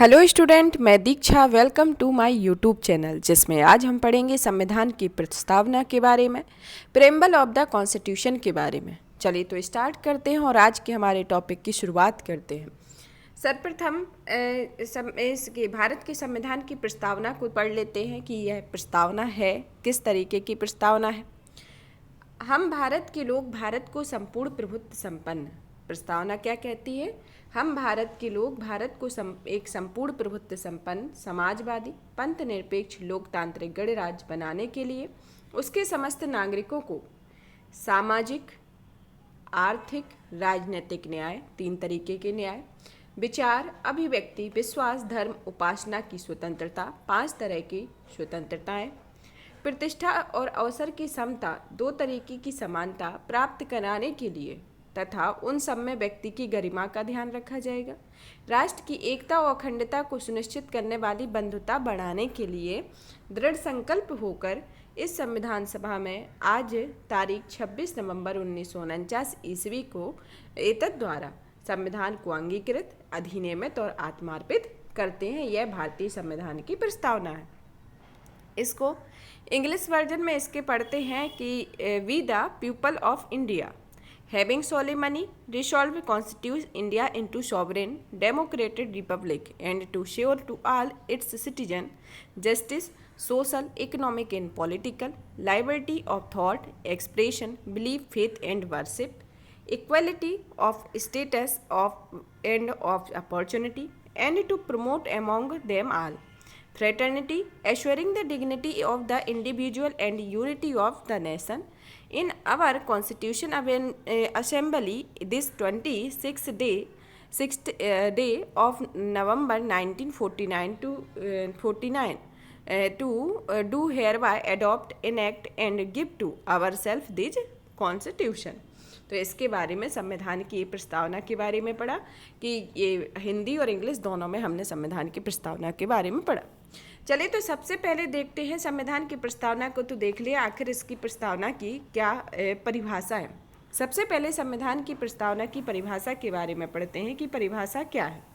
Hello student, मैं Diksha. Welcome to my YouTube channel, जिसमें आज हम पढ़ेंगे संविधान की प्रस्तावना के बारे में, प्रेम्बल ऑफ द कॉन्स्टिट्यूशन के बारे में। चलिए तो स्टार्ट करते हैं और आज के हमारे टॉपिक की शुरुआत करते हैं। सर्वप्रथम इसके भारत के संविधान की प्रस्तावना को पढ़ लेते हैं कि यह प्रस्तावना है, किस तरीके की प्रस्तावना है। हम भारत के लोग भारत को संपूर्ण प्रभुत्व संपन्न, प्रस्तावना क्या कहती है? हम भारत के लोग भारत को एक संपूर्ण प्रभुत्व संपन्न, समाजवादी, पंथ निरपेक्ष, लोकतांत्रिक गणराज्य बनाने के लिए उसके समस्त नागरिकों को सामाजिक, आर्थिक, राजनीतिक न्याय, 3 तरीके के न्याय, विचार, अभिव्यक्ति, विश्वास, धर्म, उपासना की स्वतंत्रता, 5 तरह की स्वतंत्रताएं, प्रतिष्ठा और अवसर की समता, 2 तरीके की समानता प्राप्त कराने के लिए तथा उन सब में व्यक्ति की गरिमा का ध्यान रखा जाएगा। राष्ट्र की एकता और अखंडता को सुनिश्चित करने वाली बंधुता बढ़ाने के लिए दृढ़ संकल्प होकर इस संविधान सभा में आज तारीख 26 नवंबर 1949 ईस्वी को एतद द्वारा संविधान को अंगीकृत, अधिनियमित और आत्मार्पित करते हैं। यह भारतीय संविधान की प्रस्तावना है। इसको इंग्लिश वर्जन में इसके पढ़ते हैं कि we the people of India having solemnly resolved to constitute India into sovereign democratic republic and to assure to all its citizens justice, social, economic and political, liberty of thought, expression, belief, faith and worship, equality of status and of opportunity, and to promote among them all fraternity, assuring the dignity of the individual and unity of the nation. In our Constitution Assembly, this 6th day of November 1949 to do hereby adopt, enact and give to ourselves this Constitution. तो इसके बारे में, संविधान की प्रस्तावना के बारे में पढ़ा कि ये हिंदी और इंग्लिश दोनों में हमने संविधान की प्रस्तावना के बारे में पढ़ा। चलिए तो सबसे पहले देखते हैं संविधान की प्रस्तावना को। तो देख लिया आखिर इसकी प्रस्तावना की क्या परिभाषा है। सबसे पहले संविधान की प्रस्तावना की परिभाषा के बारे में पढ़ते हैं कि परिभाषा क्या है।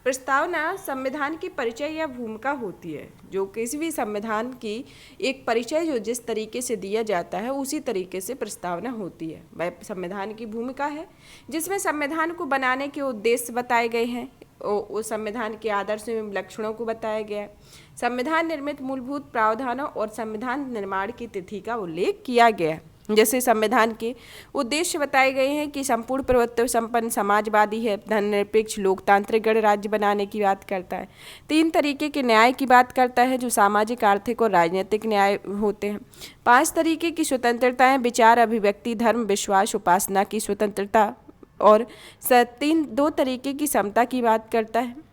प्रस्तावना संविधान की परिचय या भूमिका होती है। जो किसी भी संविधान की एक परिचय जो जिस तरीके से दिया जाता है उसी तरीके से प्रस्तावना होती है। वह संविधान की भूमिका है जिसमें संविधान को बनाने के उद्देश्य बताए गए हैं, उस संविधान के आदर्श एवं लक्षणों को बताया गया है, संविधान निर्मित मूलभूत प्रावधानों और संविधान निर्माण की तिथि का उल्लेख किया गया है। जैसे संविधान के उद्देश्य बताए गए हैं कि संपूर्ण प्रभुत्व संपन्न, समाजवादी है, धर्मनिरपेक्ष, लोकतांत्रिक गणराज्य बनाने की बात करता है, 3 तरीके के न्याय की बात करता है जो सामाजिक, आर्थिक और राजनीतिक न्याय होते हैं, 5 तरीके की स्वतंत्रताएं, विचार, अभिव्यक्ति, धर्म, विश्वास, उपासना की स्वतंत्रता और 2 तरीके की समता की बात करता है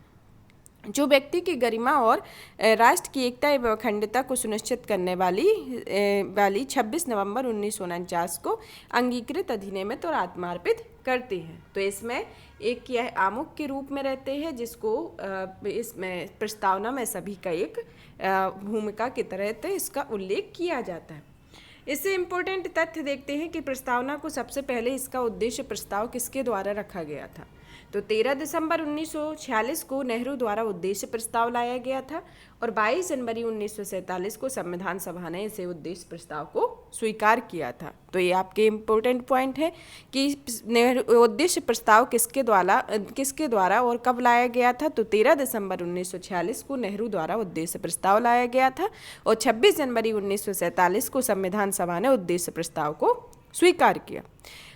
जो व्यक्ति की गरिमा और राष्ट्र की एकता एवं अखंडता को सुनिश्चित करने वाली 26 नवंबर 1949 को अंगीकृत, अधिनियमित और आत्मार्पित करते हैं। तो इसमें एक यह आमुख के रूप में रहते हैं जिसको इसमें प्रस्तावना में सभी का एक भूमिका की तरह इसका उल्लेख किया जाता है। इससे इम्पोर्टेंट तथ्य देखते हैं कि प्रस्तावना को सबसे पहले इसका उद्देश्य प्रस्ताव किसके द्वारा रखा गया था। तो 13 दिसंबर 1946 को नेहरू द्वारा उद्देश्य प्रस्ताव लाया गया था और 22 जनवरी 1947 को संविधान सभा ने इसे उद्देश्य प्रस्ताव को स्वीकार किया था। तो ये आपके इम्पोर्टेंट पॉइंट है कि उद्देश्य प्रस्ताव किसके द्वारा और कब लाया गया था। तो 13 दिसंबर 1946 को नेहरू द्वारा उद्देश्य प्रस्ताव लाया गया था और 26 जनवरी 1947 को संविधान सभा ने उद्देश्य प्रस्ताव को स्वीकार किया।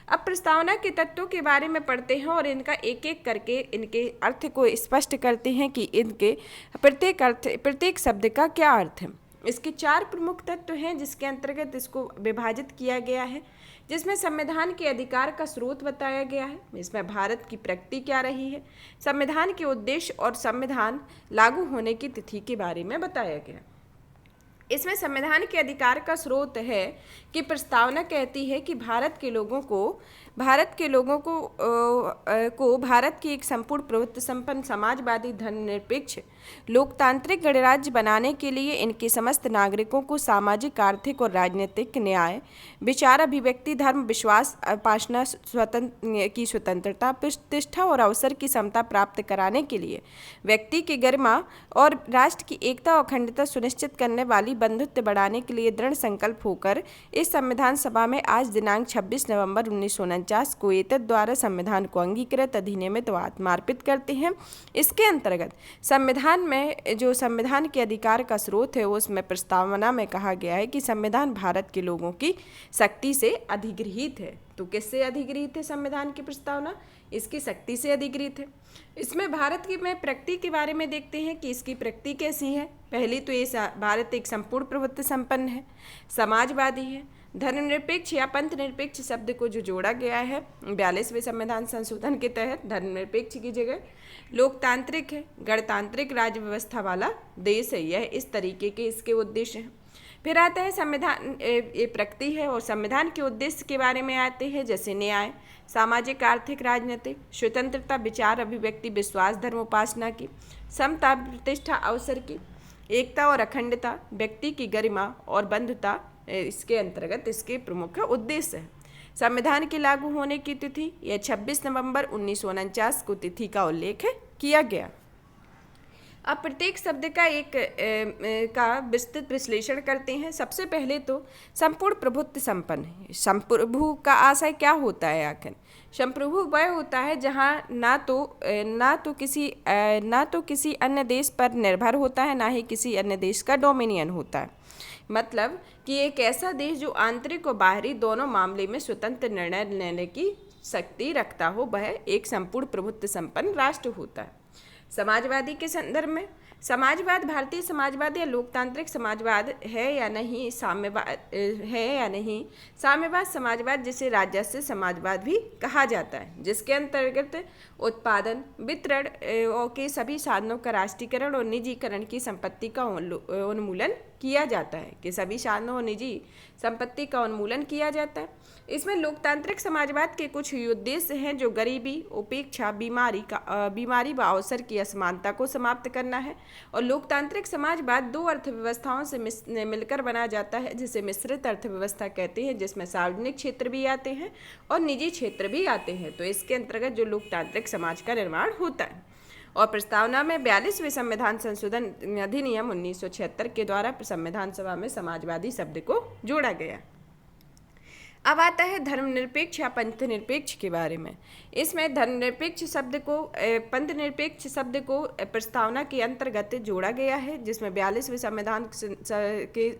अब प्रस्तावना के तत्वों के बारे में पढ़ते हैं और इनका एक एक करके इनके अर्थ को स्पष्ट करते हैं कि इनके प्रत्येक शब्द का क्या अर्थ है। इसके 4 प्रमुख तत्व हैं जिसके अंतर्गत इसको विभाजित किया गया है, जिसमें संविधान के अधिकार का स्रोत बताया गया है, इसमें भारत की प्रगति क्या रही है, संविधान के उद्देश्य और संविधान लागू होने की तिथि के बारे में बताया गया। इसमें संविधान के अधिकार का स्रोत है कि प्रस्तावना कहती है कि भारत के लोगों को भारत के लोगों को भारत की एक संपूर्ण प्रभुत्व संपन्न समाजवादी धर्मनिरपेक्ष लोकतांत्रिक गणराज्य बनाने के लिए इनके समस्त नागरिकों को सामाजिक, आर्थिक और राजनीतिक न्याय, विचार, अभिव्यक्ति, धर्म, विश्वास, उपासना की स्वतंत्रता, प्रतिष्ठा और अवसर की समता प्राप्त कराने के लिए व्यक्ति की गरिमा और राष्ट्र की एकता और अखंडता सुनिश्चित करने वाली बंधुत्व बढ़ाने के लिए दृढ़ संकल्प होकर इस संविधान सभा में आज दिनांक 26 नवंबर 1949 को एतद द्वारा संविधान को अंगीकृत, अधिनियमित व आत्मार्पित करते हैं। इसके अंतर्गत संविधान में जो संविधान के अधिकार का स्रोत है उसमें प्रस्तावना में कहा गया है कि संविधान भारत के लोगों की शक्ति से अधिगृहीत है। तो किससे अधिगृहीत है संविधान की प्रस्तावना? इसकी शक्ति से अधिगृहीत है। इसमें भारत की में प्रकृति के बारे में देखते हैं कि इसकी प्रकृति कैसी है। पहली तो ये भारत एक संपूर्ण प्रभुत्व संपन्न है, समाजवादी है, धर्मनिरपेक्ष या पंथ निरपेक्ष शब्द को जो जोड़ा गया है 42वें संविधान संशोधन के तहत धर्मनिरपेक्ष की जगह लोकतांत्रिक है, गणतांत्रिक राज्य व्यवस्था वाला देश है। यह इस तरीके के इसके उद्देश्य हैं। फिर आता है संविधान, ये प्रकृति है और संविधान के उद्देश्य के बारे में आते हैं जैसे न्याय, सामाजिक, आर्थिक, राजनीतिक, स्वतंत्रता, विचार, अभिव्यक्ति, विश्वास, धर्म, उपासना की, समता, प्रतिष्ठा, अवसर की, एकता और अखंडता, व्यक्ति की गरिमा और बंधुता इसके अंतर्गत इसके प्रमुख उद्देश्य है। संविधान के लागू होने की तिथि यह 26 नवंबर 1949 को तिथि का उल्लेख किया गया। अब प्रत्येक शब्द का का विस्तृत विश्लेषण करते हैं। सबसे पहले तो संपूर्ण प्रभुत्व संपन्न। संप्रभु का आशय क्या होता है आखिर? संप्रभु वह होता है जहाँ ना तो किसी अन्य देश पर निर्भर होता है, ना ही किसी अन्य देश का डोमिनियन होता है। मतलब कि एक ऐसा देश जो आंतरिक और बाहरी दोनों मामले में स्वतंत्र निर्णय लेने की शक्ति रखता हो, वह एक संपूर्ण प्रभुत्व संपन्न राष्ट्र होता है। समाजवादी के संदर्भ में समाजवाद भारतीय समाजवाद या लोकतांत्रिक समाजवाद है या नहीं, साम्यवाद है या नहीं। साम्यवाद समाजवाद जिसे राजस्व समाजवाद भी कहा जाता है, जिसके अंतर्गत उत्पादन, वितरण और के सभी साधनों का राष्ट्रीयकरण और निजीकरण की संपत्ति का उन्मूलन किया जाता है कि सभी साधनों और निजी संपत्ति का उन्मूलन किया जाता है। इसमें लोकतांत्रिक समाजवाद के कुछ उद्देश्य हैं जो गरीबी, उपेक्षा, बीमारी व अवसर की असमानता को समाप्त करना है। और लोकतांत्रिक समाजवाद दो अर्थव्यवस्थाओं से मिलकर बना जाता है जिसे मिश्रित अर्थव्यवस्था कहते हैं, जिसमें सार्वजनिक क्षेत्र भी आते हैं और निजी क्षेत्र भी आते हैं। तो इसके अंतर्गत जो लोकतांत्रिक समाज का निर्माण होता है। और प्रस्तावना में 42वें संविधान संशोधन अधिनियम 1976 के द्वारा संविधान सभा में समाजवादी शब्द को जोड़ा गया। अब आता है धर्मनिरपेक्ष या पंथ निरपेक्ष के बारे में। इसमें धर्मनिरपेक्ष शब्द को पंथ निरपेक्ष शब्द को प्रस्तावना के अंतर्गत जोड़ा गया है, जिसमें 42वें संविधान के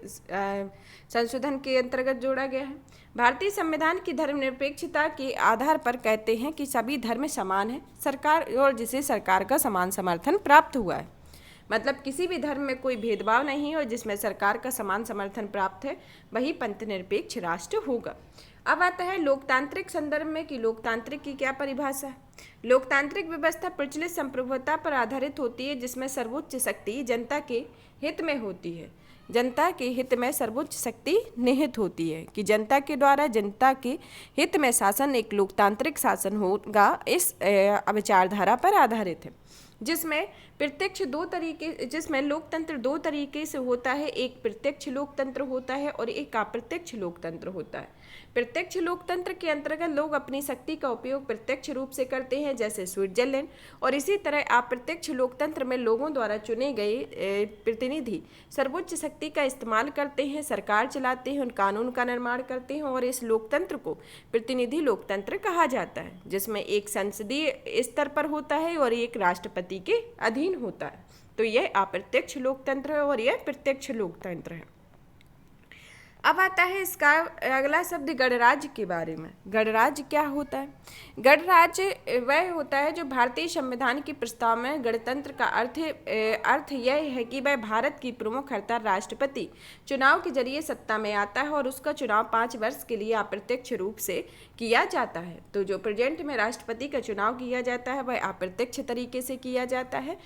संशोधन के अंतर्गत जोड़ा गया है। भारतीय संविधान की धर्मनिरपेक्षता के आधार पर कहते हैं कि सभी धर्म समान हैं सरकार और जिसे सरकार का समान समर्थन प्राप्त हुआ है। मतलब किसी भी धर्म में कोई भेदभाव नहीं है और जिसमें सरकार का समान समर्थन प्राप्त है वही पंथ निरपेक्ष राष्ट्र होगा। अब आता है लोकतांत्रिक संदर्भ में कि लोकतांत्रिक की क्या परिभाषा है। लोकतांत्रिक व्यवस्था प्रचलित संप्रभुता पर आधारित होती है जिसमें सर्वोच्च शक्ति जनता के हित में होती है। जनता के हित में सर्वोच्च शक्ति निहित होती है कि जनता के द्वारा जनता के हित में शासन एक लोकतांत्रिक शासन होगा। इस विचारधारा पर आधारित है जिसमें लोकतंत्र दो तरीके से होता है। एक प्रत्यक्ष लोकतंत्र होता है और एक अप्रत्यक्ष लोकतंत्र होता है। प्रत्यक्ष लोकतंत्र के अंतर्गत लोग अपनी शक्ति का उपयोग प्रत्यक्ष रूप से करते हैं जैसे स्विट्जरलैंड, और इसी तरह अप्रत्यक्ष लोकतंत्र में लोगों द्वारा चुने गए प्रतिनिधि सर्वोच्च शक्ति का इस्तेमाल करते हैं, सरकार चलाते हैं, उन कानून का निर्माण करते हैं और इस लोकतंत्र को प्रतिनिधि लोकतंत्र कहा जाता है जिसमें एक संसदीय स्तर पर होता है और एक राष्ट्रपति के अधीन होता है। तो यह अप्रत्यक्ष लोकतंत्र है और यह प्रत्यक्ष लोकतंत्र है। अब आता है इसका अगला शब्द गणराज्य के बारे में। गणराज्य क्या होता है? गणराज्य वह होता है जो भारतीय संविधान की प्रस्ताव में गणतंत्र का अर्थ यह है कि वह भारत की प्रमुख अर्थात राष्ट्रपति चुनाव के जरिए सत्ता में आता है और उसका चुनाव 5 वर्ष के लिए अप्रत्यक्ष रूप से किया जाता है। तो जो प्रेजेंट में राष्ट्रपति का चुनाव किया जाता है वह अप्रत्यक्ष तरीके से किया जाता है,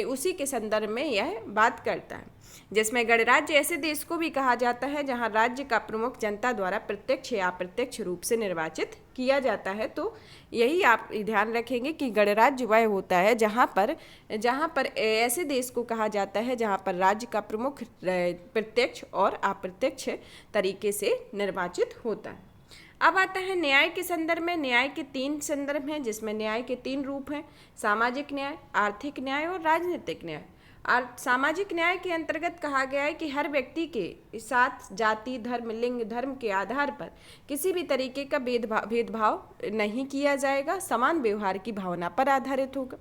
उसी के संदर्भ में यह बात करता है। जिसमें गणराज्य ऐसे देश को भी कहा जाता है जहां राज्य का प्रमुख जनता द्वारा प्रत्यक्ष या अप्रत्यक्ष रूप से निर्वाचित किया जाता है। तो यही आप ध्यान रखेंगे कि गणराज्य वह होता है जहां पर ऐसे देश को कहा जाता है जहां पर राज्य का प्रमुख प्रत्यक्ष और अप्रत्यक्ष तरीके से निर्वाचित होता है। अब आता है न्याय के संदर्भ में। न्याय के 3 संदर्भ हैं, जिसमें न्याय के 3 रूप हैं: सामाजिक न्याय, आर्थिक न्याय और राजनीतिक न्याय। और सामाजिक न्याय के अंतर्गत कहा गया है कि हर व्यक्ति के साथ जाति, धर्म, लिंग, धर्म के आधार पर किसी भी तरीके का भेदभाव नहीं किया जाएगा, समान व्यवहार की भावना पर आधारित होगा।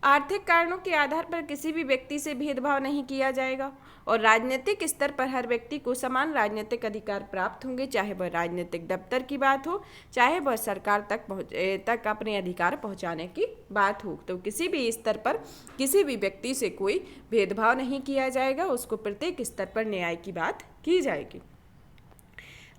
आर्थिक कारणों के आधार पर किसी भी व्यक्ति से भेदभाव नहीं किया जाएगा और राजनीतिक स्तर पर हर व्यक्ति को समान राजनीतिक अधिकार प्राप्त होंगे, चाहे वह राजनीतिक दफ्तर की बात हो, चाहे वह सरकार तक अपने अधिकार पहुंचाने की बात हो। तो किसी भी स्तर पर किसी भी व्यक्ति से कोई भेदभाव नहीं किया जाएगा, उसको प्रत्येक स्तर पर न्याय की बात की जाएगी।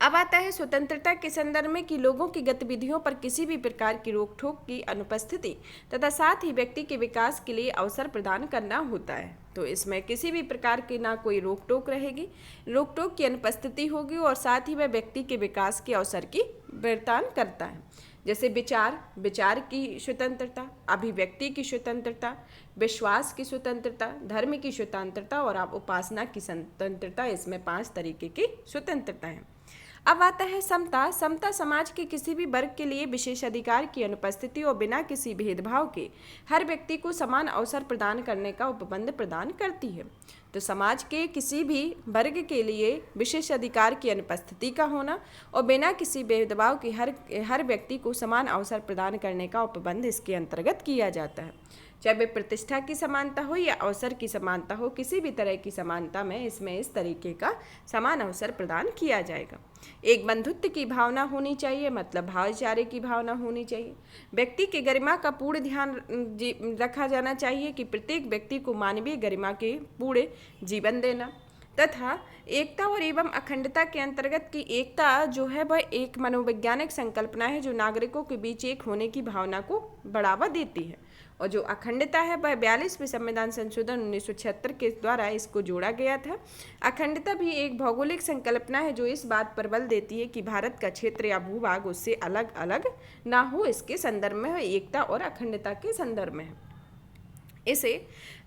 अब आता है स्वतंत्रता के संदर्भ में कि लोगों की गतिविधियों पर किसी भी प्रकार की रोक टोक की अनुपस्थिति तथा साथ ही व्यक्ति के विकास के लिए अवसर प्रदान करना होता है। तो इसमें किसी भी प्रकार की ना कोई रोक टोक रहेगी, रोक टोक की अनुपस्थिति होगी और साथ ही वह व्यक्ति के विकास के अवसर की प्रदान करता है। जैसे विचार की स्वतंत्रता, अभिव्यक्ति की स्वतंत्रता, विश्वास की स्वतंत्रता, धर्म की स्वतंत्रता और उपासना की स्वतंत्रता। इसमें 5 तरीके की स्वतंत्रता है। अब आता है समता। समता समाज के किसी भी वर्ग के लिए विशेष अधिकार की अनुपस्थिति और बिना किसी भेदभाव के हर व्यक्ति को समान अवसर प्रदान करने का उपबंध प्रदान करती है। तो समाज के किसी भी वर्ग के लिए विशेष अधिकार की अनुपस्थिति का होना और बिना किसी भेदभाव के हर व्यक्ति को समान अवसर प्रदान करने का उपबंध इसके अंतर्गत किया जाता है। चाहे वे प्रतिष्ठा की समानता हो या अवसर की समानता हो, किसी भी तरह की समानता में इसमें इस तरीके का समान अवसर प्रदान किया जाएगा। एक बंधुत्व की भावना होनी चाहिए, मतलब भाईचारे की भावना होनी चाहिए। व्यक्ति की गरिमा का पूर्ण ध्यान रखा जाना चाहिए कि प्रत्येक व्यक्ति को मानवीय गरिमा के पूर्ण जीवन देना तथा एकता और एवं अखंडता के अंतर्गत की एकता जो है वह एक मनोवैज्ञानिक संकल्पना है जो नागरिकों के बीच एक होने की भावना को बढ़ावा देती है। और जो अखंडता है वह 42वें संविधान संशोधन 1976 के द्वारा इसको जोड़ा गया था। अखंडता भी एक भौगोलिक संकल्पना है जो इस बात पर बल देती है कि भारत का क्षेत्र या भूभाग उससे अलग अलग ना हो, इसके संदर्भ में है, एकता और अखंडता के संदर्भ में है। इसे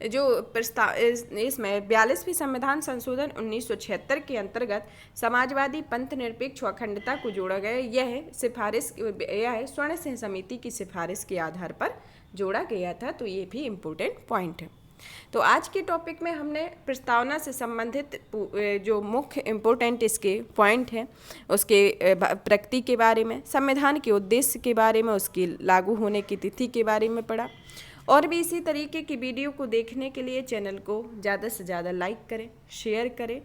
जो प्रस्ताव इसमें 42वें संविधान संशोधन 1976 के अंतर्गत समाजवादी पंथ निरपेक्ष अखंडता को जोड़ा गया। यह स्वर्ण सिंह समिति की सिफारिश के आधार पर जोड़ा गया था। तो ये भी इम्पोर्टेंट पॉइंट है। तो आज के टॉपिक में हमने प्रस्तावना से संबंधित जो मुख्य इम्पोर्टेंट इसके पॉइंट हैं उसके प्रकृति के बारे में, संविधान के उद्देश्य के बारे में, उसकी लागू होने की तिथि के बारे में पढ़ा। और भी इसी तरीके की वीडियो को देखने के लिए चैनल को ज़्यादा से ज़्यादा लाइक करें, शेयर करें,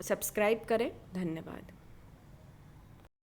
सब्सक्राइब करें। धन्यवाद।